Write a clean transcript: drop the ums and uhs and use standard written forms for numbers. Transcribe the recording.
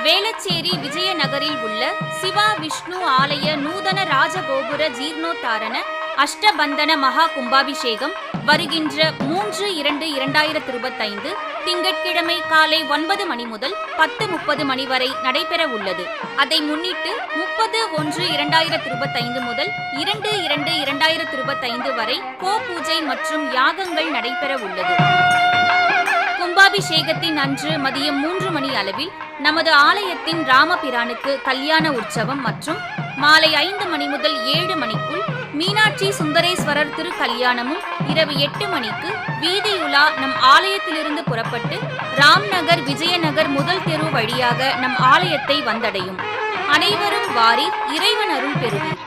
வேளச்சேரி விஜயநகரில் உள்ள சிவா விஷ்ணு ஆலய நூதன ராஜகோபுர ஜீர்ணோத்தாரண அஷ்டபந்தன மகா கும்பாபிஷேகம் வருகின்ற 3/2/2025 திங்கட்கிழமை காலை 9 மணி முதல் 10:30 மணி வரை நடைபெற உள்ளது. அதை முன்னிட்டு 30/1/2025 முதல் 2/2/2025 வரை பூஜை மற்றும் யாகங்கள் நடைபெற உள்ளது. கும்பாபிஷேகத்தின் அன்று மதியம் 3 மணி அளவில் நமது ஆலயத்தின் ராமபிரானுக்கு கல்யாண உற்சவம் மற்றும் மாலை 5 மணி முதல் 7 மணிக்குள் மீனாட்சி சுந்தரேஸ்வரர் திரு கல்யாணமும் இரவு 8 மணிக்கு வீதியுலா நம் ஆலயத்திலிருந்து புறப்பட்டு ராம்நகர் விஜயநகர் முதல் தெரு வழியாக நம் ஆலயத்தை வந்தடையும். அனைவரும் வாரீர், இறைவன் அருள் பெறுவீர்.